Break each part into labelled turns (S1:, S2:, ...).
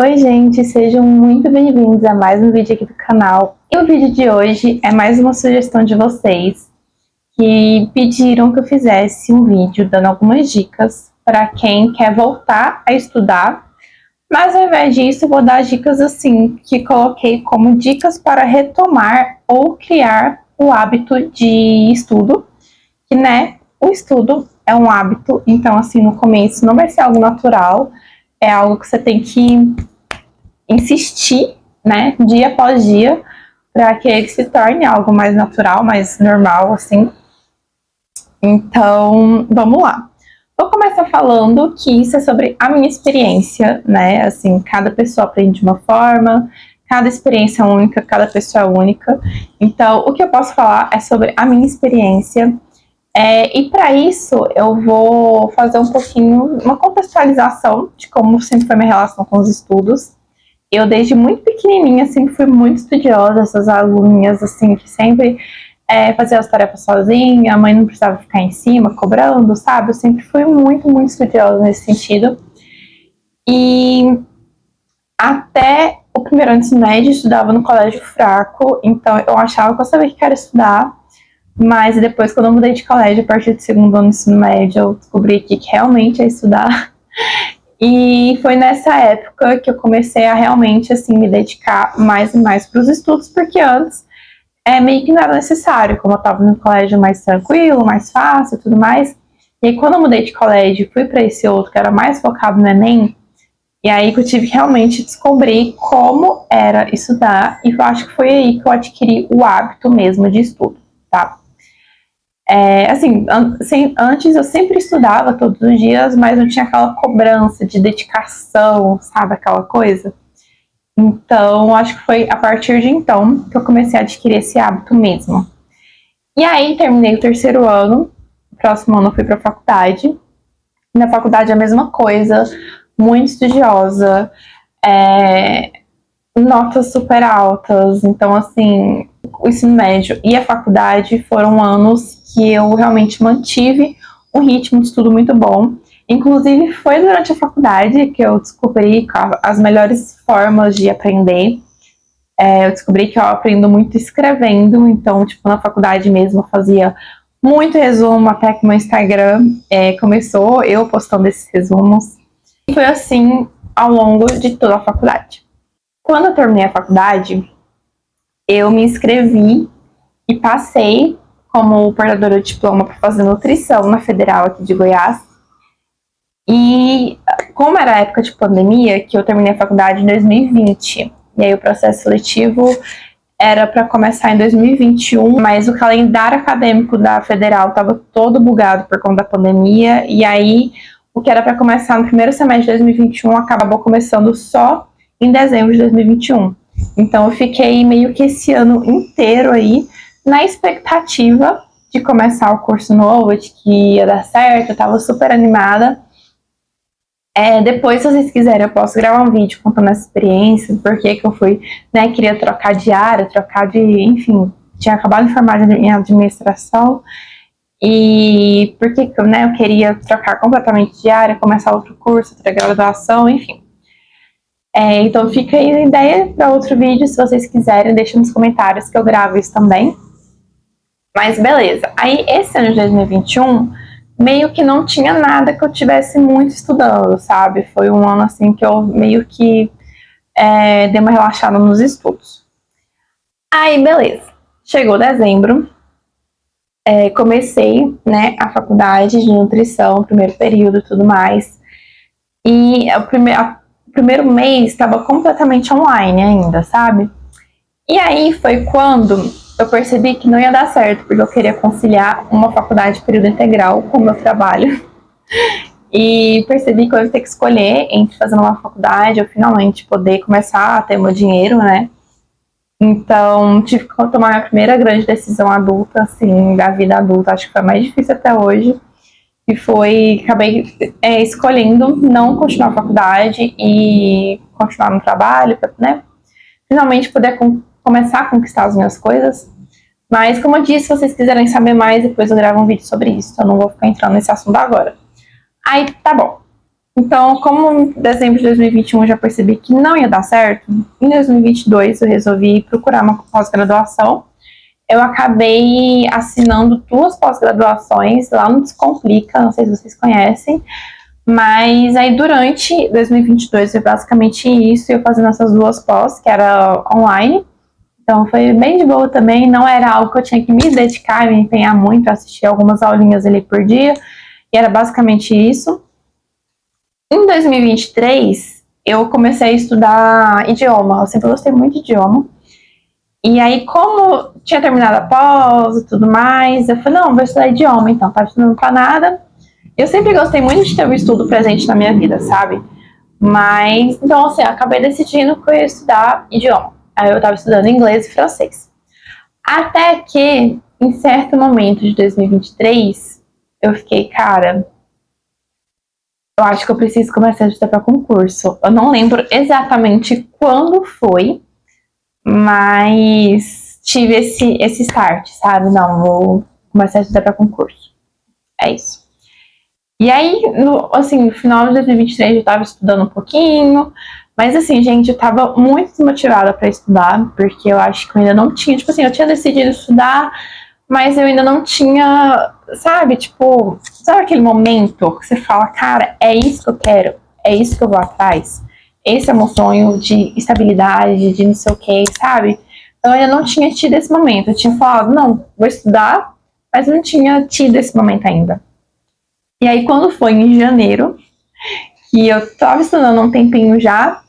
S1: Oi gente, sejam muito bem-vindos a mais um vídeo aqui do canal. E o vídeo de hoje é mais uma sugestão de vocês que pediram que eu fizesse um vídeo dando algumas dicas para quem quer voltar a estudar. Mas ao invés disso eu vou dar dicas assim, que coloquei como dicas para retomar ou criar o hábito de estudo. Que o estudo é um hábito, então assim, no começo não vai ser algo natural, é algo que você tem que insistir, dia após dia, para que ele se torne algo mais natural, mais normal, assim. Então, vamos lá. Vou começar falando que isso é sobre a minha experiência, Assim, cada pessoa aprende de uma forma, cada experiência é única, cada pessoa é única. Então, o que eu posso falar é sobre a minha experiência. E para isso, eu vou fazer um pouquinho, uma contextualização de como sempre foi minha relação com os estudos. Eu, desde muito pequenininha, sempre fui muito estudiosa, essas aluninhas, assim, que sempre fazia as tarefas sozinha, a mãe não precisava ficar em cima, cobrando, sabe? Eu sempre fui muito, muito estudiosa nesse sentido. E até o primeiro ano do ensino médio, eu estudava no colégio fraco, então eu achava que eu sabia que era estudar, mas depois, quando eu mudei de colégio, a partir do segundo ano do ensino médio, eu descobri que realmente é estudar. E foi nessa época que eu comecei a realmente, assim, me dedicar mais e mais para os estudos, porque antes meio que não era necessário, como eu estava no colégio mais tranquilo, mais fácil e tudo mais. E aí, quando eu mudei de colégio e fui para esse outro, que era mais focado no Enem, e aí que eu tive que realmente descobrir como era estudar, e eu acho que foi aí que eu adquiri o hábito mesmo de estudo, tá? Antes eu sempre estudava todos os dias, mas não tinha aquela cobrança de dedicação, sabe, aquela coisa. Então, acho que foi a partir de então que eu comecei a adquirir esse hábito mesmo. E aí, terminei o terceiro ano, no próximo ano eu fui para a faculdade. Na faculdade é a mesma coisa, muito estudiosa, notas super altas. Então, assim, o ensino médio e a faculdade foram anos que eu realmente mantive um ritmo de estudo muito bom. Inclusive, foi durante a faculdade que eu descobri as melhores formas de aprender. Eu descobri que eu aprendo muito escrevendo, então, na faculdade mesmo eu fazia muito resumo, até que meu Instagram começou eu postando esses resumos. E foi assim ao longo de toda a faculdade. Quando eu terminei a faculdade, eu me inscrevi e passei como portadora de diploma para fazer nutrição na Federal aqui de Goiás. E como era a época de pandemia, que eu terminei a faculdade em 2020, e aí o processo seletivo era para começar em 2021, mas o calendário acadêmico da Federal estava todo bugado por conta da pandemia, e aí o que era para começar no primeiro semestre de 2021 acabou começando só em dezembro de 2021. Então eu fiquei meio que esse ano inteiro aí na expectativa de começar o curso novo, de que ia dar certo, eu estava super animada. Depois, se vocês quiserem, eu posso gravar um vídeo contando essa experiência, porque que eu fui, queria trocar de área, enfim, tinha acabado de formar em administração, e porque eu queria trocar completamente de área, começar outro curso, outra graduação, enfim. Então fica aí a ideia para outro vídeo, se vocês quiserem, deixa nos comentários que eu gravo isso também. Mas beleza, aí esse ano de 2021, meio que não tinha nada que eu tivesse muito estudando, sabe? Foi um ano assim que eu meio que dei uma relaxada nos estudos. Aí beleza, chegou dezembro, comecei a faculdade de nutrição, primeiro período e tudo mais. E o primeiro mês estava completamente online ainda, sabe? E aí foi quando eu percebi que não ia dar certo, porque eu queria conciliar uma faculdade de período integral com o meu trabalho. E percebi que eu ia ter que escolher entre fazer uma faculdade ou finalmente poder começar a ter meu dinheiro, Então, tive que tomar a primeira grande decisão adulta, assim, da vida adulta. Acho que foi a mais difícil até hoje. E acabei escolhendo não continuar a faculdade e continuar no trabalho, finalmente poder começar a conquistar as minhas coisas. Mas, como eu disse, se vocês quiserem saber mais, depois eu gravo um vídeo sobre isso. Eu não vou ficar entrando nesse assunto agora. Aí, tá bom. Então, como em dezembro de 2021 eu já percebi que não ia dar certo, em 2022 eu resolvi procurar uma pós-graduação. Eu acabei assinando 2 pós-graduações lá no Descomplica, não sei se vocês conhecem, mas aí durante 2022 foi basicamente isso, eu fazendo essas 2 pós, que era online. Então foi bem de boa também, não era algo que eu tinha que me dedicar, me empenhar muito, assistir algumas aulinhas ali por dia, e era basicamente isso. Em 2023, eu comecei a estudar idioma, eu sempre gostei muito de idioma. E aí, como tinha terminado a pós e tudo mais, eu falei, não, vou estudar idioma, então, tava estudando pra nada. Eu sempre gostei muito de ter o estudo presente na minha vida, sabe? Mas, então, assim, eu acabei decidindo que eu ia estudar idioma. Aí eu tava estudando inglês e francês. Até que, em certo momento de 2023, eu fiquei, cara, eu acho que eu preciso começar a estudar para concurso. Eu não lembro exatamente quando foi, mas tive esse start, sabe? Não, vou começar a estudar para concurso. É isso. E aí, no final de 2023, eu tava estudando um pouquinho, mas assim, gente, eu tava muito desmotivada para estudar, porque eu acho que eu ainda não tinha, tipo assim, eu tinha decidido estudar, mas eu ainda não tinha, sabe, tipo, sabe aquele momento que você fala, cara, é isso que eu quero, é isso que eu vou atrás, esse é o meu sonho de estabilidade, de não sei o que, sabe? Eu ainda não tinha tido esse momento, eu tinha falado, não, vou estudar, mas eu não tinha tido esse momento ainda. E aí, quando foi em janeiro, que eu tava estudando um tempinho já,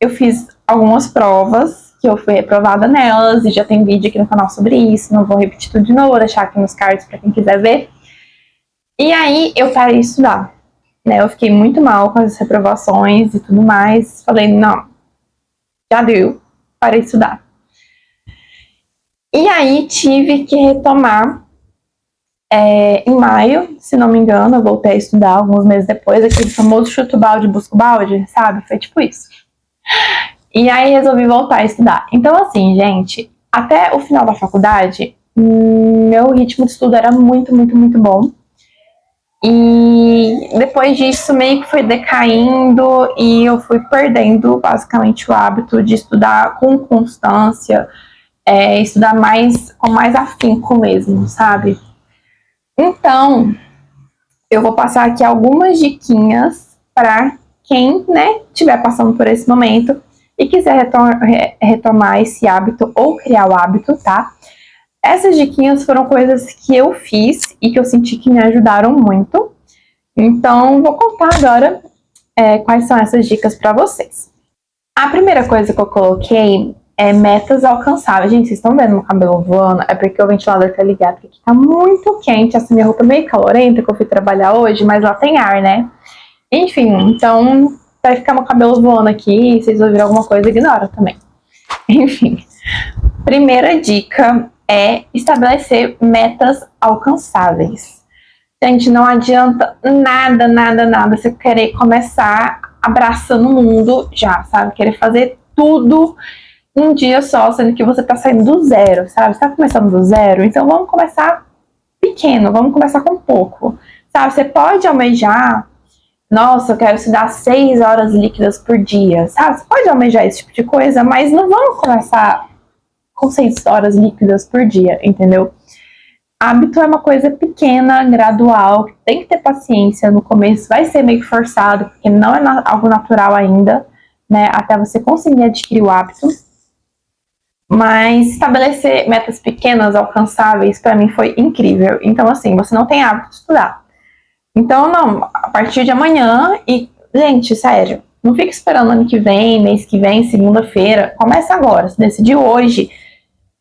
S1: eu fiz algumas provas, que eu fui reprovada nelas, e já tem vídeo aqui no canal sobre isso, não vou repetir tudo de novo, vou deixar aqui nos cards pra quem quiser ver. E aí, eu parei de estudar, né? Eu fiquei muito mal com as reprovações e tudo mais, falei, não, já deu, parei de estudar. E aí, tive que retomar em maio, se não me engano, eu voltei a estudar alguns meses depois, aquele famoso chuto balde, busco balde, sabe? Foi tipo isso. E aí resolvi voltar a estudar. Então, assim, gente, até o final da faculdade, meu ritmo de estudo era muito, muito, muito bom. E depois disso, meio que foi decaindo e eu fui perdendo, basicamente, o hábito de estudar com constância, estudar com mais afinco mesmo, sabe? Então, eu vou passar aqui algumas diquinhas para quem, né, estiver passando por esse momento e quiser retomar esse hábito ou criar o hábito, tá? Essas diquinhas foram coisas que eu fiz e que eu senti que me ajudaram muito. Então, vou contar agora quais são essas dicas para vocês. A primeira coisa que eu coloquei metas alcançáveis. Gente, vocês estão vendo meu cabelo voando? É porque o ventilador tá ligado, porque aqui tá muito quente. Essa minha roupa é meio calorenta que eu fui trabalhar hoje, mas lá tem ar, né? Enfim, então vai ficar meu cabelo voando aqui. Se vocês ouvirem alguma coisa, ignora também. Enfim, primeira dica é estabelecer metas alcançáveis. Gente, não adianta nada você querer começar abraçando o mundo já, sabe? Querer fazer tudo um dia só, sendo que você tá saindo do zero, sabe? Você tá começando do zero, então vamos começar pequeno, vamos começar com pouco, sabe? Você pode almejar, nossa, eu quero estudar 6 horas líquidas por dia, sabe? Você pode almejar esse tipo de coisa, mas não vamos começar com 6 horas líquidas por dia, entendeu? Hábito é uma coisa pequena, gradual, tem que ter paciência no começo, vai ser meio forçado, porque não é algo natural ainda, né? Até você conseguir adquirir o hábito. Mas estabelecer metas pequenas, alcançáveis, para mim foi incrível. Então, assim, você não tem hábito de estudar. Então, não, a partir de amanhã, e, gente, sério, não fica esperando ano que vem, mês que vem, segunda-feira. Começa agora, se decidiu hoje,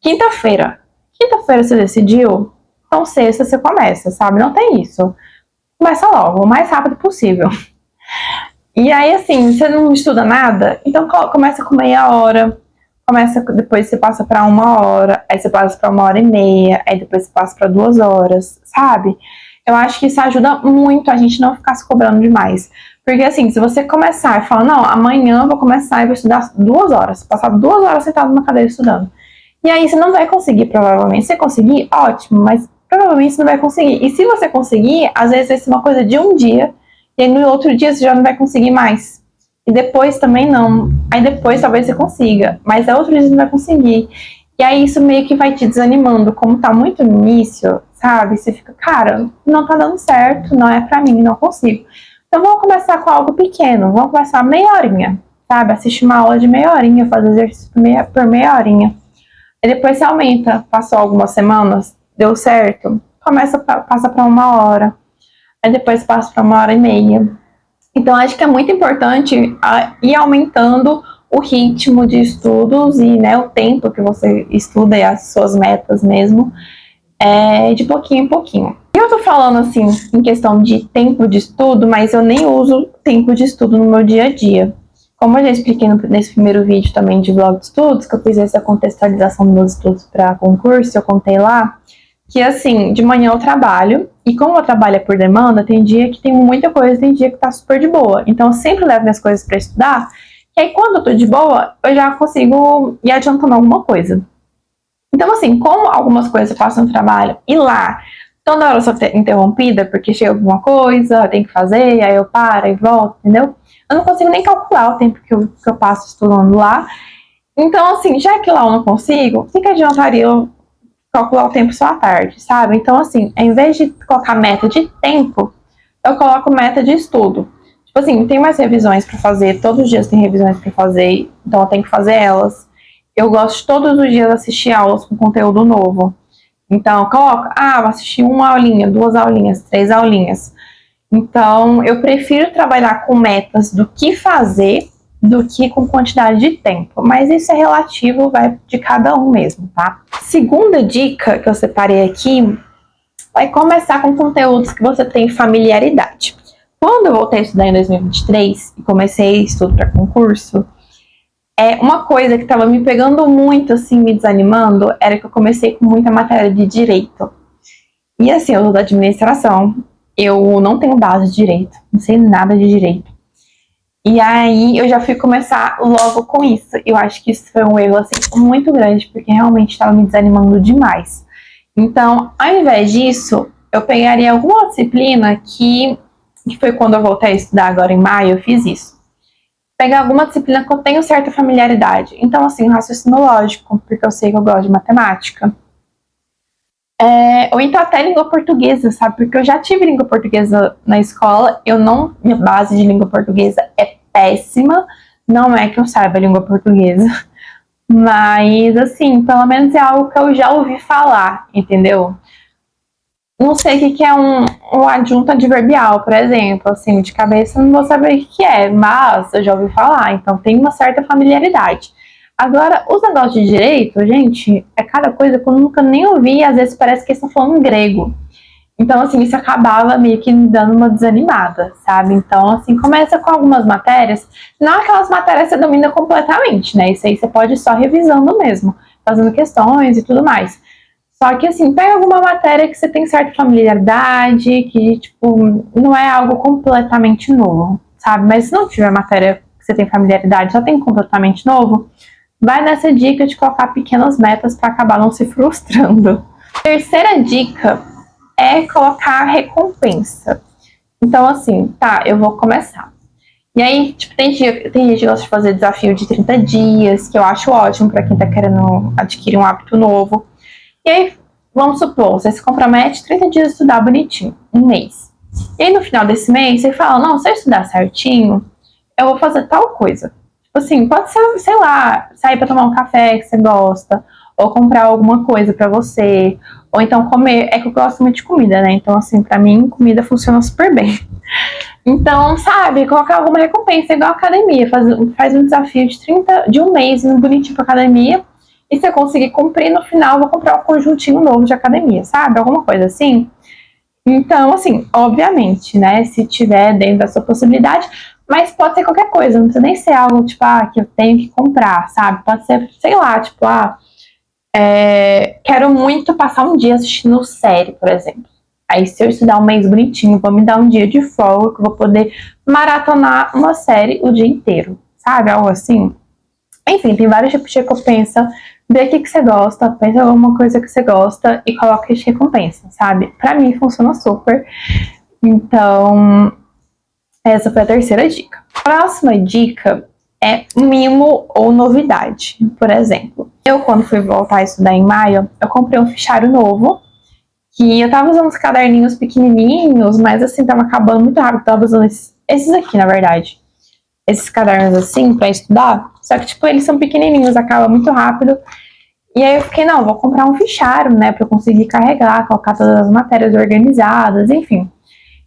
S1: quinta-feira. Quinta-feira você decidiu, então sexta você começa, sabe? Não tem isso. Começa logo, o mais rápido possível. E aí, assim, você não estuda nada, então começa com meia hora. Depois você passa para 1 hora, aí você passa para 1h30, aí depois você passa para 2 horas, sabe? Eu acho que isso ajuda muito a gente não ficar se cobrando demais. Porque assim, se você começar e falar, não, amanhã eu vou começar e vou estudar 2 horas, passar 2 horas sentado numa cadeira estudando. E aí você não vai conseguir, provavelmente. Se você conseguir, ótimo, mas provavelmente você não vai conseguir. E se você conseguir, às vezes vai ser uma coisa de um dia E aí no outro dia você já não vai conseguir mais. E depois também não. Aí depois talvez você consiga, mas é outro dia você não vai conseguir. E aí isso meio que vai te desanimando, como tá muito no início, sabe? Você fica, cara, não tá dando certo, não é pra mim, não consigo. Então vamos começar com algo pequeno, vamos começar meia horinha, sabe? Assistir uma aula de meia horinha, fazer exercício por meia horinha. E depois você aumenta, passou algumas semanas, deu certo, passa pra uma hora. Aí depois passa pra uma hora e meia. Então, acho que é muito importante ir aumentando o ritmo de estudos e, né, o tempo que você estuda e as suas metas mesmo, de pouquinho em pouquinho. Eu tô falando, assim, em questão de tempo de estudo, mas eu nem uso tempo de estudo no meu dia a dia. Como eu já expliquei nesse primeiro vídeo também de vlog de estudos, que eu fiz essa contextualização dos meus estudos para concurso, eu contei lá, que assim, de manhã eu trabalho, e como eu trabalho por demanda, tem dia que tem muita coisa, tem dia que tá super de boa. Então eu sempre levo minhas coisas para estudar, e aí quando eu tô de boa, eu já consigo ir adiantando alguma coisa. Então assim, como algumas coisas eu faço no trabalho, e lá, toda hora eu sou interrompida, porque chega alguma coisa, eu tenho que fazer, aí eu paro e volto, entendeu? Eu não consigo nem calcular o tempo que eu passo estudando lá. Então assim, já que lá eu não consigo, o que adiantaria eu calcular o tempo só à tarde, sabe? Então, assim, ao invés de colocar meta de tempo, eu coloco meta de estudo. Tipo assim, tem mais revisões para fazer, todos os dias tem revisões para fazer, então eu tenho que fazer elas. Eu gosto de todos os dias assistir aulas com conteúdo novo. Então, eu coloco, vou assistir uma aulinha, duas aulinhas, três aulinhas. Então, eu prefiro trabalhar com metas do que fazer do que com quantidade de tempo. Mas isso é relativo, vai de cada um mesmo, tá? Segunda dica que eu separei aqui vai começar com conteúdos que você tem familiaridade. Quando eu voltei a estudar em 2023 e comecei estudo para concurso, uma coisa que estava me pegando muito, assim, me desanimando, era que eu comecei com muita matéria de direito. E assim, eu sou da administração, eu não tenho base de direito, não sei nada de direito. E aí eu já fui começar logo com isso. Eu acho que isso foi um erro assim muito grande, porque realmente estava me desanimando demais. Então, ao invés disso, eu pegaria alguma disciplina que foi quando eu voltei a estudar agora em maio, eu fiz isso. Pegar alguma disciplina que eu tenho certa familiaridade. Então, assim, raciocínio lógico, porque eu sei que eu gosto de matemática. Ou então até língua portuguesa, sabe? Porque eu já tive língua portuguesa na escola, minha base de língua portuguesa é péssima, não é que eu saiba língua portuguesa, mas assim, pelo menos é algo que eu já ouvi falar, entendeu? Não sei o que é um adjunto adverbial, por exemplo, assim, de cabeça não vou saber o que é, mas eu já ouvi falar, então tem uma certa familiaridade. Agora, os negócios de direito, gente, é cada coisa que eu nunca nem ouvi, e às vezes parece que eles estão falando grego. Então, assim, isso acabava meio que me dando uma desanimada, sabe? Então, assim, começa com algumas matérias, não aquelas matérias que você domina completamente, né? Isso aí você pode ir só revisando mesmo, fazendo questões e tudo mais. Só que, assim, pega alguma matéria que você tem certa familiaridade, que, tipo, não é algo completamente novo, sabe? Mas se não tiver matéria que você tem familiaridade, só tem completamente novo, vai nessa dica de colocar pequenas metas para acabar não se frustrando. Terceira dica é colocar recompensa. Então, assim, tá, eu vou começar. E aí, tipo, tem gente que gosta de fazer desafio de 30 dias, que eu acho ótimo para quem tá querendo adquirir um hábito novo. E aí, vamos supor, você se compromete 30 dias a estudar bonitinho, um mês. E aí, no final desse mês, você fala, não, se eu estudar certinho, eu vou fazer tal coisa. Tipo assim, pode ser, sei lá, sair para tomar um café que você gosta, ou comprar alguma coisa para você, ou então comer. É que eu gosto muito de comida, né? Então, assim, pra mim, comida funciona super bem. Então, sabe, colocar alguma recompensa, igual a academia. Faz um desafio de um mês, indo bonitinho pra academia. E se eu conseguir cumprir, no final, eu vou comprar um conjuntinho novo de academia, sabe? Alguma coisa assim. Então, assim, obviamente, né? Se tiver dentro da sua possibilidade, mas pode ser qualquer coisa. Não precisa nem ser algo, tipo, que eu tenho que comprar, sabe? Pode ser, sei lá, tipo, quero muito passar um dia assistindo série, por exemplo. Aí, se eu estudar um mês bonitinho, vou me dar um dia de folga, que eu vou poder maratonar uma série o dia inteiro, sabe? Algo assim. Enfim, tem vários tipos de recompensa. Vê o que você gosta, pensa em alguma coisa que você gosta e coloca de recompensa, sabe? Pra mim, funciona super. Então, Essa foi a terceira dica. Próxima dica é mimo ou novidade. Por exemplo, eu quando fui voltar a estudar em maio, eu comprei um fichário novo, que eu tava usando os caderninhos pequenininhos, mas assim, tava acabando muito rápido. Eu tava usando esses aqui, na verdade. Esses cadernos assim, pra estudar. Só que, tipo, eles são pequenininhos, acaba muito rápido. E aí eu fiquei, não, vou comprar um fichário, né, pra eu conseguir carregar, colocar todas as matérias organizadas, enfim.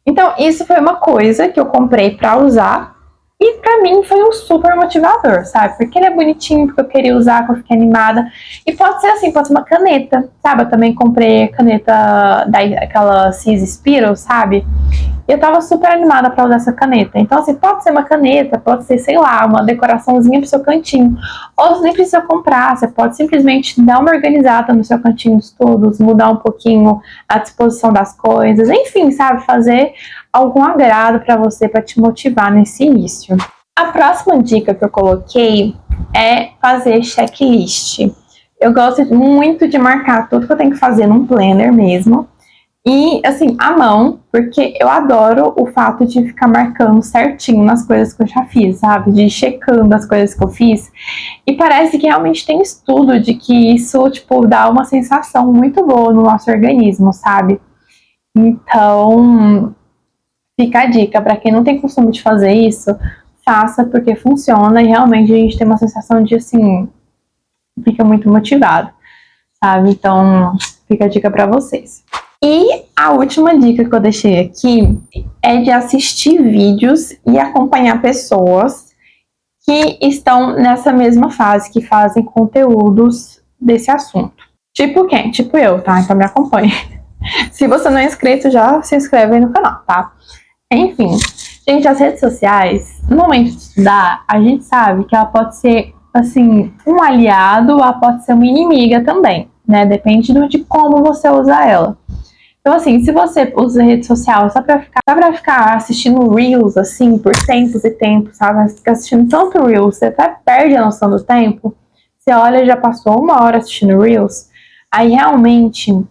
S1: Então, isso foi uma coisa que eu comprei pra usar. E pra mim foi um super motivador, sabe? Porque ele é bonitinho, porque eu queria usar, que eu fiquei animada. E pode ser assim, pode ser uma caneta, sabe? Eu também comprei caneta daquela Cis Spiral, sabe? E eu tava super animada pra usar essa caneta. Então, assim, pode ser uma caneta, pode ser, sei lá, uma decoraçãozinha pro seu cantinho. Ou você nem precisa comprar, você pode simplesmente dar uma organizada no seu cantinho de estudos, mudar um pouquinho a disposição das coisas, enfim, sabe? Fazer algum agrado pra você, pra te motivar nesse início. A próxima dica que eu coloquei é fazer checklist. Eu gosto muito de marcar tudo que eu tenho que fazer num planner mesmo. E, assim, à mão, porque eu adoro o fato de ficar marcando certinho nas coisas que eu já fiz, sabe? De ir checando as coisas que eu fiz. E parece que realmente tem estudo de que isso, tipo, dá uma sensação muito boa no nosso organismo, sabe? Então, fica a dica. Pra quem não tem costume de fazer isso, faça, porque funciona e realmente a gente tem uma sensação de, assim, fica muito motivado, sabe? Então, fica a dica pra vocês. E a última dica que eu deixei aqui é de assistir vídeos e acompanhar pessoas que estão nessa mesma fase, que fazem conteúdos desse assunto. Tipo quem? Tipo eu, tá? Então me acompanhe. Se você não é inscrito, já se inscreve aí no canal, tá? Enfim, gente, as redes sociais, no momento de estudar, a gente sabe que ela pode ser, assim, um aliado, ela pode ser uma inimiga também, né? Depende de como você usa ela. Então, assim, se você usa rede social só pra ficar assistindo Reels, assim, por tempos e tempos, sabe? Fica assistindo tanto Reels, você até perde a noção do tempo. Você olha, já passou 1 hora assistindo Reels. Aí, realmente,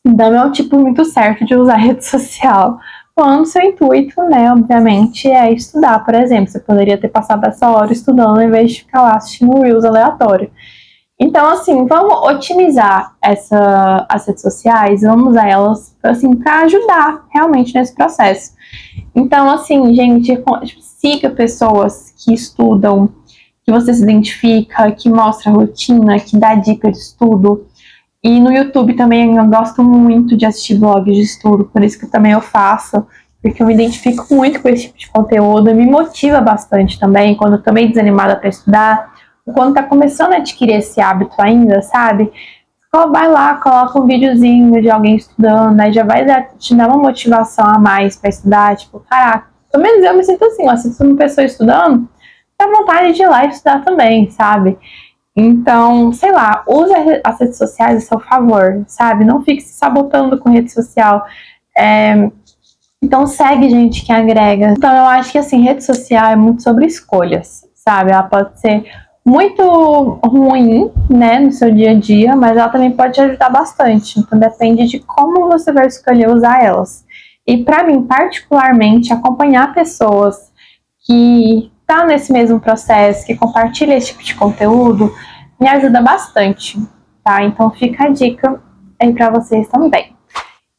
S1: não é o tipo muito certo de usar rede social. Quando seu intuito, né, obviamente, é estudar, por exemplo. Você poderia ter passado essa hora estudando, ao invés de ficar lá assistindo Reels aleatório. Então, assim, vamos otimizar as redes sociais, vamos usar elas, assim, para ajudar realmente nesse processo. Então, assim, gente, siga pessoas que estudam, que você se identifica, que mostra a rotina, que dá dica de estudo. E no YouTube também eu gosto muito de assistir vlogs de estudo, por isso que também eu faço, porque eu me identifico muito com esse tipo de conteúdo, me motiva bastante também, quando eu tô meio desanimada para estudar, quando tá começando a adquirir esse hábito ainda, sabe? Vai lá, coloca um videozinho de alguém estudando, aí já vai te dar uma motivação a mais pra estudar, tipo, caraca, pelo menos eu me sinto assim, ó, se uma pessoa estudando, dá vontade de ir lá e estudar também, sabe? Então, sei lá, use as redes sociais a seu favor, sabe? Não fique se sabotando com rede social. Então, segue gente que agrega. Então, eu acho que, assim, rede social é muito sobre escolhas, sabe? Ela pode ser muito ruim, né, no seu dia a dia, mas ela também pode te ajudar bastante. Então depende de como você vai escolher usar elas. E para mim, particularmente, acompanhar pessoas que estão nesse mesmo processo, que compartilham esse tipo de conteúdo, me ajuda bastante, tá? Então fica a dica aí para vocês também.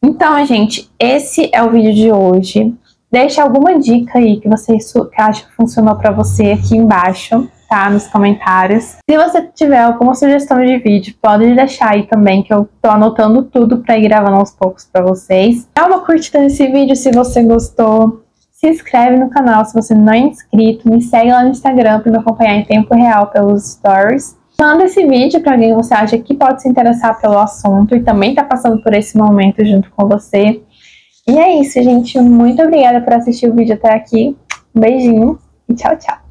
S1: Então, gente, esse é o vídeo de hoje. Deixa alguma dica aí que você acha que funcionou para você aqui embaixo, tá? Nos comentários. Se você tiver alguma sugestão de vídeo, pode deixar aí também, que eu tô anotando tudo para ir gravando aos poucos para vocês. Dá uma curtida nesse vídeo se você gostou. Se inscreve no canal se você não é inscrito. Me segue lá no Instagram para me acompanhar em tempo real pelos stories. Manda esse vídeo para alguém que você acha que pode se interessar pelo assunto e também tá passando por esse momento junto com você. E é isso, gente. Muito obrigada por assistir o vídeo até aqui. Um beijinho e tchau, tchau.